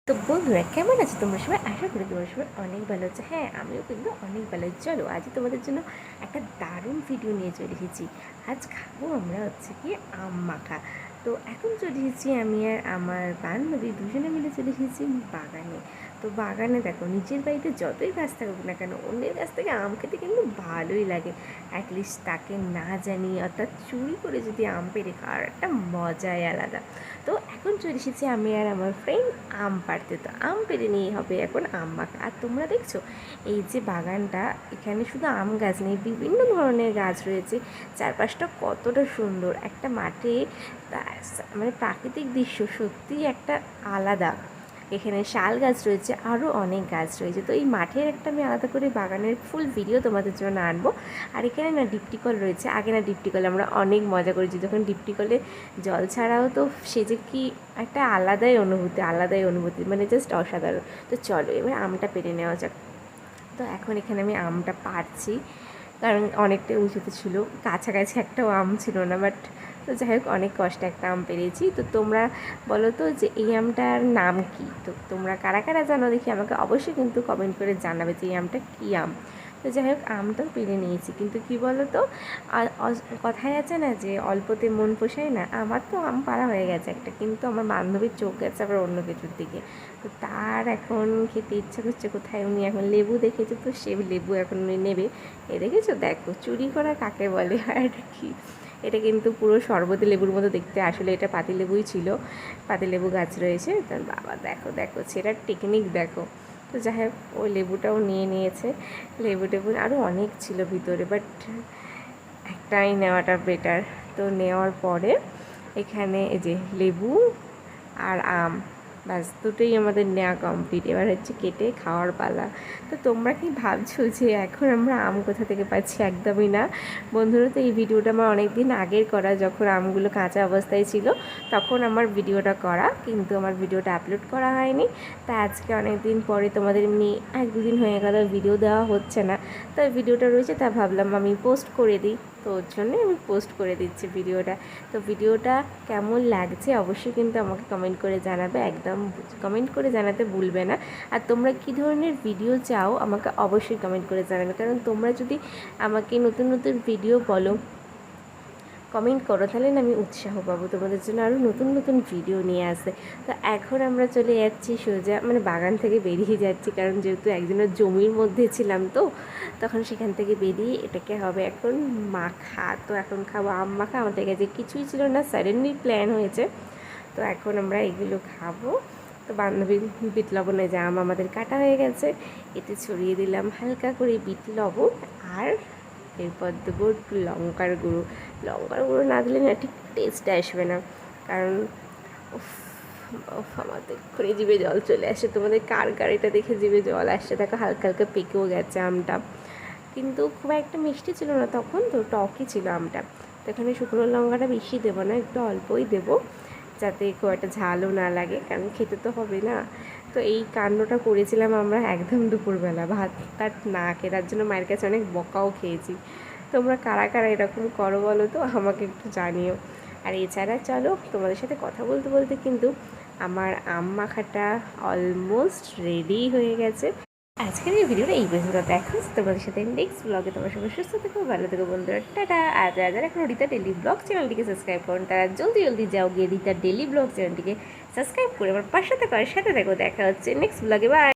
তো বন্ধুরা কেমন আছো তোমরা সবাই? আশা করি তোমরা সবাই অনেক ভালো আছো। হ্যাঁ, আমিও কিন্তু অনেক ভালো আছি। চলো আজ তোমাদের জন্য একটা দারুণ ভিডিও নিয়ে চলে এসেছি। আজ খাবো আমরা হচ্ছে কি আম মাখা। তো এখন চলে এসেছি আমি আর আমার বান্ধবী দুজনে মিলে চলে এসেছি বাগানে। তো বাগানে দেখো, নিজের বাড়িতে যতই গাছ থাকুক না কেন, অন্যের কাছ থেকে আম খেতে কিন্তু ভালোই লাগে। অ্যাটলিস্ট তাকে না জানিয়ে অর্থাৎ চুরি করে যদি আম পেড়ে খাওয়ার একটা মজাই আলাদা। তো এখন চলে এসেছি আমি আর আমার ফ্রেন্ড আম পাড়তে। তো আম পেড়ে নিয়ে হবে এখন আম মাখা। আর তোমরা দেখছো এই যে বাগানটা, এখানে শুধু আম গাছ নেই, বিভিন্ন ধরনের গাছ রয়েছে। চারপাশটা কতটা সুন্দর একটা মাঠে, মানে প্রাকৃতিক দৃশ্য সত্যিই একটা আলাদা। এখানে শাল গাছ রয়েছে, আরও অনেক গাছ রয়েছে। তো এই মাঠের একটা আমি আলাদা করে বাগানের ফুল ভিডিও তোমাদের জন্য আনবো। আর এখানে না ডিপটি কল রয়েছে। আগে না ডিপটি কলে আমরা অনেক মজা করেছি, যখন ডিপটি কলে জল ছাড়াও তো সে যে কি একটা আলাদাই অনুভূতি, মানে জাস্ট অসাধারণ। তো চলো এবার আমটা পেরে নেওয়া যাক। তো এখন এখানে আমি আমটা পাড়ছি, কারণ অনেকটাই উঁচুতে ছিল, কাছাকাছি একটাও আম ছিল না। বাট তো যাই হোক, অনেক কষ্টে একটা আম পেরেছি। তো তোমরা বলো তো যে এই আমটার নাম কি? তো তোমরা কারা কারা জানো দেখি আমাকে অবশ্যই কিন্তু কমেন্ট করে জানাবে যে এই আমটা কী আম। তো যাই হোক, আমটাও পেরে নিয়েছি, কিন্তু কী বলো তো, কথায় আছে না যে অল্পতে মন পোষায় না। আমার তো আম পাড়া হয়ে গেছে একটা, কিন্তু আমার বান্ধবীর চোখ গেছে আবার অন্য কিছুর দিকে। তো তার এখন খেতে ইচ্ছা করছে, কোথায় উনি এখন লেবু দেখেছে, তো সে লেবু এখন উনি নেবে। দেখেছো, দেখো চুরি করা কাকে বলে। আর কি, এটা কিন্তু পুরো শরবতি লেবুর মতো দেখতে, আসলে এটা পাতিলেবুই ছিল, পাতিলেবু গাছ রয়েছে। তার বাবা দেখো দেখো, সেটার টেকনিক দেখো। তো যাই হোক, ওই লেবুটাও নিয়ে নিয়েছে। লেবু টেবু আরও অনেক ছিল ভিতরে, বাট একটাই নেওয়াটা বেটার। তো নেওয়ার পরে এখানে এই যে লেবু আর আম, ব্যাস দুটোই আমাদের নেওয়া কমপ্লিট। এবার হচ্ছে কেটে খাওয়ার পালা। তো তোমরা কি ভাবছো যে এখন আমরা আম কোথা থেকে পাচ্ছি? একদমই না বন্ধুরা। তো এই ভিডিওটা আমার অনেক দিন আগের করা, যখন আমগুলো কাঁচা অবস্থায় ছিল তখন আমার ভিডিওটা করা, কিন্তু আমার ভিডিওটা আপলোড করা হয়নি। তা আজকে অনেক দিন পরে তোমাদের এমনি এক দুদিন হয়ে গেল ভিডিও দেওয়া হচ্ছে না, তো ভিডিওটা রয়েছে, তা ভাবলাম আমি পোস্ট করে দিই। তো ওর জন্যই আমি পোস্ট করে দিচ্ছি ভিডিওটা। তো ভিডিওটা কেমন লাগছে অবশ্যই কিন্তু আমাকে কমেন্ট করে জানাবে, একদম কমেন্ট করে জানাতে ভুলবে না। আর তোমরা কী ধরনের ভিডিও চাও আমাকে অবশ্যই কমেন্ট করে জানাবে, কারণ তোমরা যদি আমাকে নতুন নতুন ভিডিও বলো, কমেন্ট করো, তাহলে না আমি উৎসাহ পাবো তোমাদের জন্য আরও নতুন নতুন ভিডিও নিয়ে আসতে। তো এখন আমরা চলে যাচ্ছি সোজা, মানে বাগান থেকে বেরিয়ে যাচ্ছি, কারণ যেহেতু একজনের জমির মধ্যে ছিলাম, তো তখন সেখান থেকে বেরিয়ে এটাকে হবে এখন মাখা। তো এখন খাবো আম মাখা। আমাদের কাছে কিছুই ছিল না, সাডেনলি প্ল্যান হয়েছে। তো এখন আমরা এগুলো খাবো। তো বান্ধবী বিট লবণে যে আম আমাদের কাটা হয়ে গেছে, এতে ছড়িয়ে দিলাম হালকা করে বিট লবণ। আর এরপর দেবো একটু লঙ্কার গুঁড়ো। লঙ্কার গুঁড়ো না দিলে না ঠিক টেস্ট আসবে না, কারণ আমার তো এক্ষুনি জিভে জল চলে আসে। তোমাদের কার কার এটা দেখে জিভে জল আসছে? দেখো হালকা হালকা পেকেও গেছে আমটা, কিন্তু খুব একটা মিষ্টি ছিল না তখন, তো টকই ছিল আমটা। তো এখানে শুকনো লঙ্কাটা বেশি দেবো না, একটু অল্পই দেবো, যাতে খুব একটা ঝালও না লাগে, কারণ খেতে তো হবে না। তো এই কাণ্ডটা করেছিলাম আমরা একদম দুপুরবেলা, ভাত টাত না খেয়ে। তার জন্য মায়ের কাছে অনেক বকাও খেয়েছি। তোমরা কারা কারা এরকম করো বলো তো, আমাকে একটু জানিও। আর এছাড়া চলো, তোমাদের সাথে কথা বলতে বলতে কিন্তু আমার আম মাখাটা অলমোস্ট রেডি হয়ে গেছে। আজকের এই ভিডিওটা এই পর্যন্ত। দেখো তোমাদের সাথে নেক্সট ব্লগে, তোমার সবাই সুস্থ থেকো, ভালো থেকো বন্ধুরা, টাটা। আর যারা এখন রিতা ডেলি ব্লগ চ্যানেলটিকে সাবস্ক্রাইব করুন, তারা জলদি জলদি যাও গিয়ে রিতা ডেলি ব্লগ চ্যানেলটিকে সাবস্ক্রাইব করে আমার পাশে থাকো, আর সাথে থাকো। দেখা হচ্ছে নেক্সট ব্লগে, বাই।